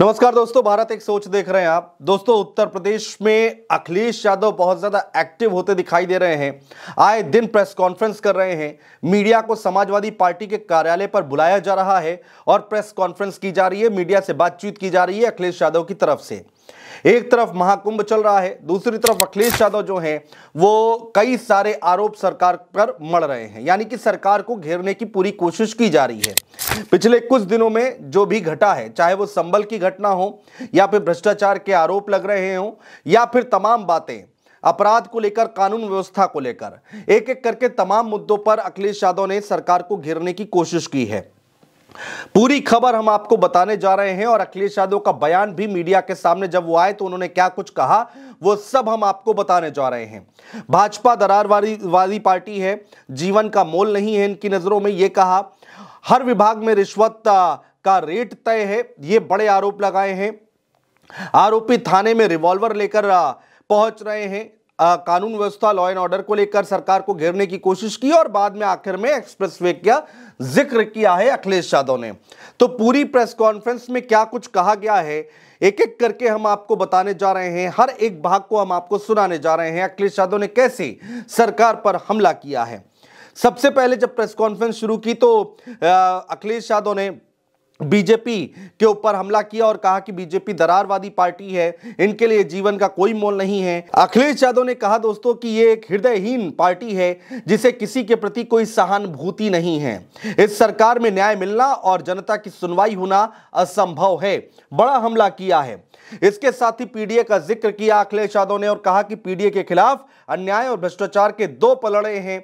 नमस्कार दोस्तों, भारत एक सोच देख रहे हैं आप। दोस्तों, उत्तर प्रदेश में अखिलेश यादव बहुत ज्यादा एक्टिव होते दिखाई दे रहे हैं। आए दिन प्रेस कॉन्फ्रेंस कर रहे हैं। मीडिया को समाजवादी पार्टी के कार्यालय पर बुलाया जा रहा है और प्रेस कॉन्फ्रेंस की जा रही है, मीडिया से बातचीत की जा रही है अखिलेश यादव की तरफ से। एक तरफ महाकुंभ चल रहा है, दूसरी तरफ अखिलेश यादव जो हैं वो कई सारे आरोप सरकार पर मढ़ रहे हैं, यानी कि सरकार को घेरने की पूरी कोशिश की जा रही है। पिछले कुछ दिनों में जो भी घटा है, चाहे वो संबल की घटना हो या फिर भ्रष्टाचार के आरोप लग रहे हों या फिर तमाम बातें अपराध को लेकर, कानून व्यवस्था को लेकर, एक एक करके तमाम मुद्दों पर अखिलेश यादव ने सरकार को घेरने की कोशिश की है। पूरी खबर हम आपको बताने जा रहे हैं और अखिलेश यादव का बयान भी मीडिया के सामने जब वो आए तो उन्होंने क्या कुछ कहा वो सब हम आपको बताने जा रहे हैं। भाजपा दरारवादी पार्टी है, जीवन का मोल नहीं है इनकी नजरों में, ये कहा। हर विभाग में रिश्वत का रेट तय है, ये बड़े आरोप लगाए हैं। आरोपी थाने में रिवॉल्वर लेकर पहुंच रहे हैं। कानून व्यवस्था, लॉ एंड ऑर्डर को लेकर सरकार को घेरने की कोशिश की और बाद में आखिर में एक्सप्रेसवे का जिक्र किया है अखिलेश यादव ने। तो पूरी प्रेस कॉन्फ्रेंस में क्या कुछ कहा गया है, एक एक करके हम आपको बताने जा रहे हैं। हर एक भाग को हम आपको सुनाने जा रहे हैं अखिलेश यादव ने कैसे सरकार पर हमला किया है। सबसे पहले जब प्रेस कॉन्फ्रेंस शुरू की तो अखिलेश यादव ने बीजेपी के ऊपर हमला किया और कहा कि बीजेपी दरारवादी पार्टी है, इनके लिए जीवन का कोई मोल नहीं है। अखिलेश यादव ने कहा दोस्तों कि ये एक हृदयहीन पार्टी है जिसे किसी के प्रति कोई सहानुभूति नहीं है। इस सरकार में न्याय मिलना और जनता की सुनवाई होना असंभव है। बड़ा हमला किया है। इसके साथ ही पीडीए का जिक्र किया अखिलेश यादव ने और कहा कि पीडीए के खिलाफ अन्याय और भ्रष्टाचार के दो पलड़े हैं।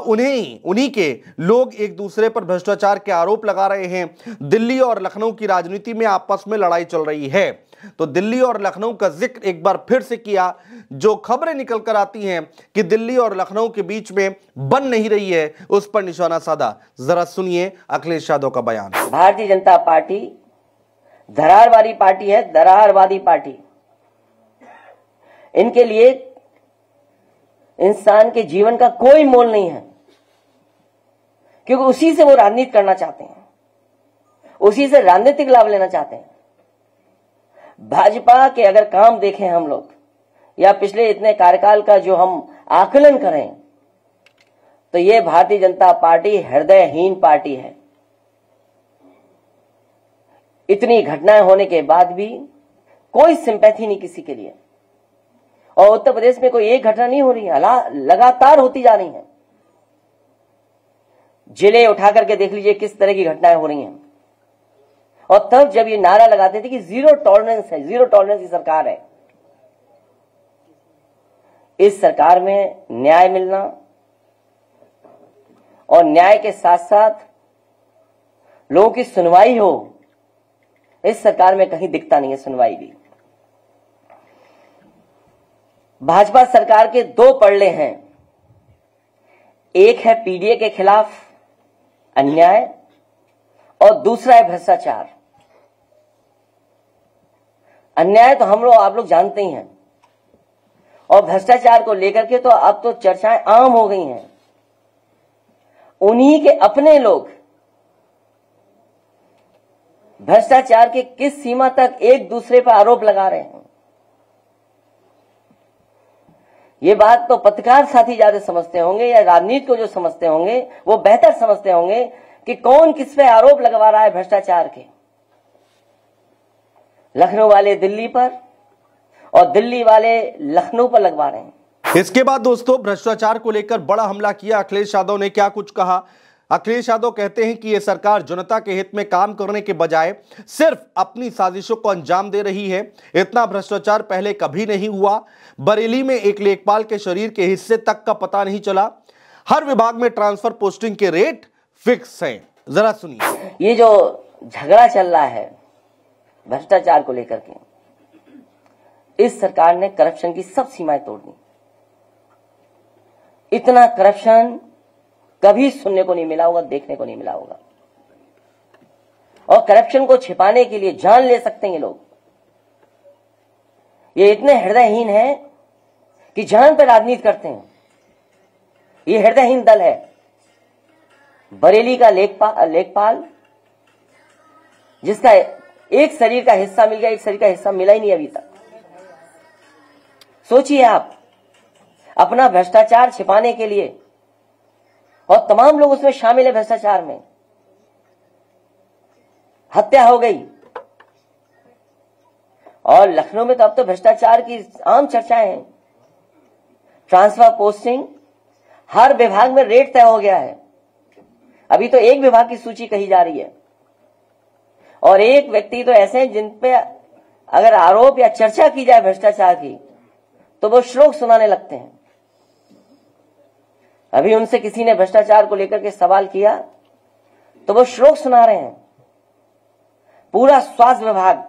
उन्हीं के लोग एक दूसरे पर भ्रष्टाचार के आरोप लगा रहे हैं। दिल्ली और लखनऊ की राजनीति में आपस में लड़ाई चल रही है। तो दिल्ली और लखनऊ का जिक्र एक बार फिर से किया। जो खबरें निकल कर आती हैं कि दिल्ली और लखनऊ के बीच में बन नहीं रही है, उस पर निशाना साधा। जरा सुनिए अखिलेश यादव का बयान। भारतीय जनता पार्टी दरारवादी पार्टी है, दरारवादी पार्टी। इनके लिए इंसान के जीवन का कोई मोल नहीं है, क्योंकि उसी से वो राजनीति करना चाहते हैं, उसी से राजनीतिक लाभ लेना चाहते हैं। भाजपा के अगर काम देखें हम लोग या पिछले इतने कार्यकाल का जो हम आकलन करें तो ये भारतीय जनता पार्टी हृदयहीन पार्टी है। इतनी घटनाएं होने के बाद भी कोई सिंपैथी नहीं किसी के लिए। और उत्तर प्रदेश में कोई एक घटना नहीं हो रही है, लगातार होती जा रही हैं। जिले उठा करके देख लीजिए किस तरह की घटनाएं हो रही हैं। और तब जब ये नारा लगाते थे कि जीरो टॉलरेंस है, जीरो टॉलरेंस की सरकार है। इस सरकार में न्याय मिलना और न्याय के साथ साथ लोगों की सुनवाई हो, इस सरकार में कहीं दिखता नहीं है सुनवाई भी। भाजपा सरकार के दो पड़ले हैं। एक है पीडीए के खिलाफ अन्याय और दूसरा है भ्रष्टाचार। अन्याय तो हम लोग आप लोग जानते ही हैं, और भ्रष्टाचार को लेकर के तो अब तो चर्चाएं आम हो गई हैं। उन्हीं के अपने लोग भ्रष्टाचार के किस सीमा तक एक दूसरे पर आरोप लगा रहे हैं, ये बात तो पत्रकार साथी ज्यादा समझते होंगे या राजनीति को जो समझते होंगे वो बेहतर समझते होंगे कि कौन किस पे आरोप लगवा रहा है भ्रष्टाचार के। लखनऊ वाले दिल्ली पर और दिल्ली वाले लखनऊ पर लगवा रहे हैं। इसके बाद दोस्तों भ्रष्टाचार को लेकर बड़ा हमला किया अखिलेश यादव ने। क्या कुछ कहा अखिलेश यादव कहते हैं कि यह सरकार जनता के हित में काम करने के बजाय सिर्फ अपनी साजिशों को अंजाम दे रही है। इतना भ्रष्टाचार पहले कभी नहीं हुआ। बरेली में एक लेखपाल के शरीर के हिस्से तक का पता नहीं चला। हर विभाग में ट्रांसफर पोस्टिंग के रेट फिक्स हैं। जरा सुनिए। ये जो झगड़ा चल रहा है भ्रष्टाचार को लेकर के, इस सरकार ने करप्शन की सब सीमाएं तोड़ दी। इतना करप्शन कभी सुनने को नहीं मिला होगा, देखने को नहीं मिला होगा। और करप्शन को छिपाने के लिए जान ले सकते हैं ये लोग। ये इतने हृदयहीन हैं कि जान पर राजनीति करते हैं। ये हृदयहीन दल है। बरेली का लेखपाल जिसका एक शरीर का हिस्सा मिल गया, एक शरीर का हिस्सा मिला ही नहीं अभी तक। सोचिए आप, अपना भ्रष्टाचार छिपाने के लिए, और तमाम लोग उसमें शामिल है भ्रष्टाचार में। हत्या हो गई, और लखनऊ में तो अब तो भ्रष्टाचार की आम चर्चाएं हैं। ट्रांसफर पोस्टिंग, हर विभाग में रेट तय हो गया है। अभी तो एक विभाग की सूची कही जा रही है, और एक व्यक्ति तो ऐसे हैं जिन पे अगर आरोप या चर्चा की जाए भ्रष्टाचार की तो वो श्लोक सुनाने लगते हैं। अभी उनसे किसी ने भ्रष्टाचार को लेकर के सवाल किया तो वो श्लोक सुना रहे हैं। पूरा स्वास्थ्य विभाग,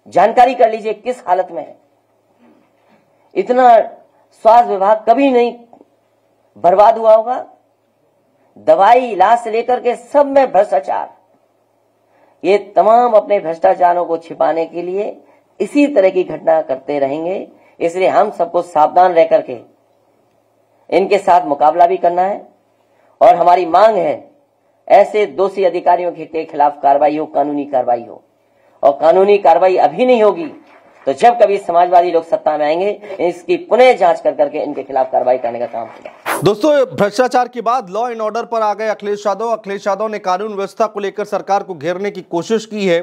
जानकारी कर लीजिए किस हालत में है। इतना स्वास्थ्य विभाग कभी नहीं बर्बाद हुआ होगा। दवाई, इलाज से लेकर के सब में भ्रष्टाचार। ये तमाम अपने भ्रष्टाचारों को छिपाने के लिए इसी तरह की घटना करते रहेंगे। इसलिए हम सबको सावधान रह करके इनके साथ मुकाबला भी करना है, और हमारी मांग है ऐसे दोषी अधिकारियों के खिलाफ कार्रवाई हो, कानूनी कार्रवाई हो। और कानूनी कार्रवाई अभी नहीं होगी तो जब कभी समाजवादी लोग सत्ता में आएंगे, इसकी पुनः जांच कर करके इनके खिलाफ कार्रवाई करने का काम होगा। दोस्तों, भ्रष्टाचार के बाद लॉ एंड ऑर्डर पर आ गए अखिलेश यादव। अखिलेश यादव ने कानून व्यवस्था को लेकर सरकार को घेरने की कोशिश की है।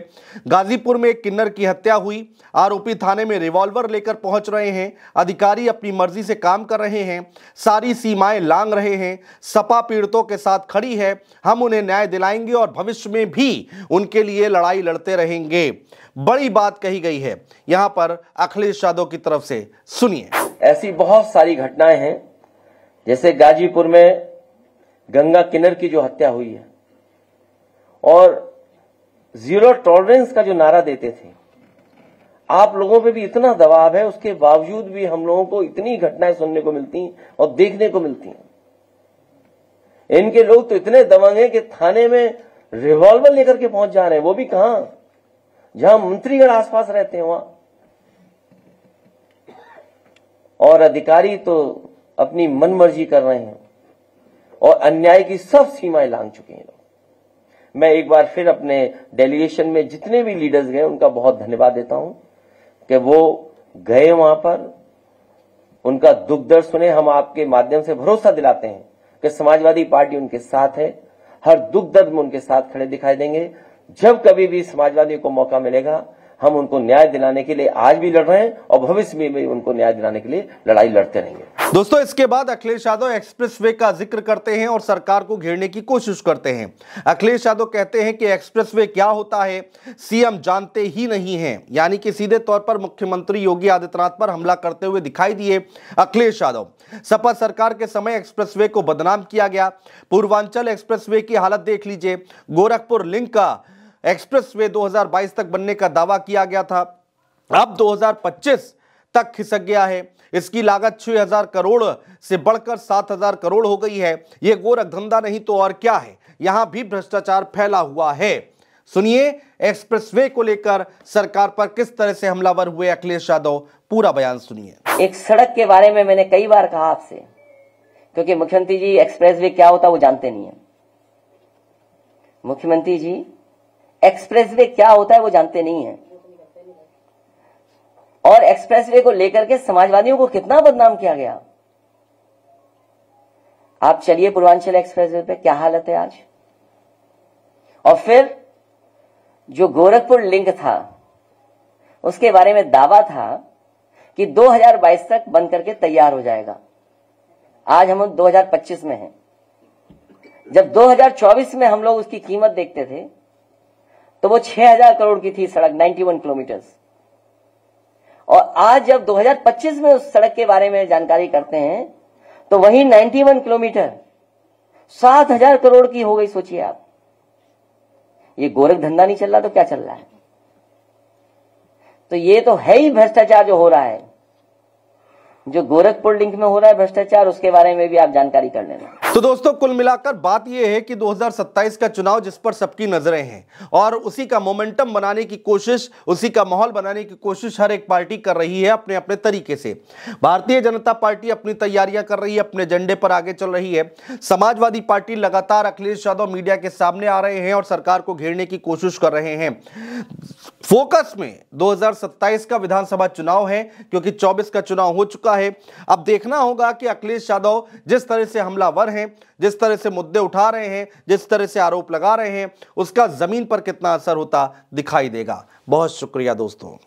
गाजीपुर में एक किन्नर की हत्या हुई, आरोपी थाने में रिवॉल्वर लेकर पहुंच रहे हैं, अधिकारी अपनी मर्जी से काम कर रहे हैं, सारी सीमाएं लांघ रहे हैं। सपा पीड़ितों के साथ खड़ी है, हम उन्हें न्याय दिलाएंगे और भविष्य में भी उनके लिए लड़ाई लड़ते रहेंगे। बड़ी बात कही गई है यहां पर अखिलेश यादव की तरफ से, सुनिए। ऐसी बहुत सारी घटनाएं हैं, जैसे गाजीपुर में गंगा किन्नर की जो हत्या हुई है, और जीरो टॉलरेंस का जो नारा देते थे। आप लोगों पे भी इतना दबाव है, उसके बावजूद भी हम लोगों को इतनी घटनाएं सुनने को मिलती और देखने को मिलती हैं। इनके लोग तो इतने दबंग हैं कि थाने में रिवॉल्वर लेकर के पहुंच जा रहे हैं, वो भी कहां, जहां मंत्रीगण आसपास रहते हैं वहां। और अधिकारी तो अपनी मनमर्जी कर रहे हैं और अन्याय की सब सीमाएं लांघ चुके हैं। मैं एक बार फिर अपने डेलीगेशन में जितने भी लीडर्स गए उनका बहुत धन्यवाद देता हूं कि वो गए वहां पर, उनका दुख दर्द सुने। हम आपके माध्यम से भरोसा दिलाते हैं कि समाजवादी पार्टी उनके साथ है, हर दुख दर्द में उनके साथ खड़े दिखाई देंगे। जब कभी भी समाजवादी को मौका मिलेगा, हम उनको न्याय दिलाने के लिए आज भी लड़ रहे हैं और भविष्य में भी उनको न्याय दिलाने के लिए लड़ाई लड़ते रहेंगे। दोस्तों, इसके बाद अखिलेश यादव एक्सप्रेसवे का जिक्र करते हैं और सरकार को घेरने की कोशिश करते हैं। अखिलेश यादव कहते हैं कि एक्सप्रेसवे क्या होता है सीएम जानते ही नहीं हैं, यानी कि सीधे तौर पर मुख्यमंत्री योगी आदित्यनाथ पर हमला करते हुए दिखाई दिए अखिलेश यादव। सपा सरकार के समय एक्सप्रेसवे को बदनाम किया गया। पूर्वांचल एक्सप्रेसवे की हालत देख लीजिए। गोरखपुर लिंक का एक्सप्रेसवे 2022 तक बनने का दावा किया गया था, अब 2025 तक खिसक गया है। इसकी लागत 6000 करोड़ से बढ़कर 7000 करोड़ हो गई है। यह गोरख धंधा नहीं तो और क्या है। यहां भी भ्रष्टाचार फैला हुआ है। सुनिए एक्सप्रेसवे को लेकर सरकार पर किस तरह से हमलावर हुए अखिलेश यादव, पूरा बयान सुनिए। एक सड़क के बारे में मैंने कई बार कहा आपसे, क्योंकि मुख्यमंत्री जी एक्सप्रेसवे क्या होता वो जानते नहीं है। मुख्यमंत्री जी एक्सप्रेसवे क्या होता है वो जानते नहीं है, और एक्सप्रेसवे को लेकर के समाजवादियों को कितना बदनाम किया गया। आप चलिए पूर्वांचल एक्सप्रेसवे पे क्या हालत है आज। और फिर जो गोरखपुर लिंक था उसके बारे में दावा था कि 2022 तक बन करके तैयार हो जाएगा। आज हम 2025 में हैं। जब 2024 में हम लोग उसकी कीमत देखते थे तो वो 6000 करोड़ की थी सड़क, 91 किलोमीटर। और आज जब 2025 में उस सड़क के बारे में जानकारी करते हैं तो वही 91 किलोमीटर 7000 करोड़ की हो गई। सोचिए आप, ये गोरख धंधा नहीं चल रहा तो क्या चल रहा है। तो ये तो है ही भ्रष्टाचार जो हो रहा है। जो गोरखपुर लिंक में हो रहा है भ्रष्टाचार, उसके बारे में भी आप जानकारी कर लेना। तो दोस्तों कुल मिलाकर बात यह है कि 2027 का चुनाव जिस पर सबकी नजरें हैं और उसी का मोमेंटम बनाने की कोशिश, उसी का माहौल बनाने की कोशिश हर एक पार्टी कर रही है अपने अपने तरीके से। भारतीय जनता पार्टी अपनी तैयारियां कर रही है, अपने एजेंडे पर आगे चल रही है। समाजवादी पार्टी लगातार अखिलेश यादव मीडिया के सामने आ रहे हैं और सरकार को घेरने की कोशिश कर रहे हैं। फोकस में 2027 का विधानसभा चुनाव है क्योंकि 24 का चुनाव हो चुका है। अब देखना होगा कि अखिलेश यादव जिस तरह से हमलावर हैं, जिस तरह से मुद्दे उठा रहे हैं, जिस तरह से आरोप लगा रहे हैं, उसका जमीन पर कितना असर होता दिखाई देगा। बहुत शुक्रिया दोस्तों।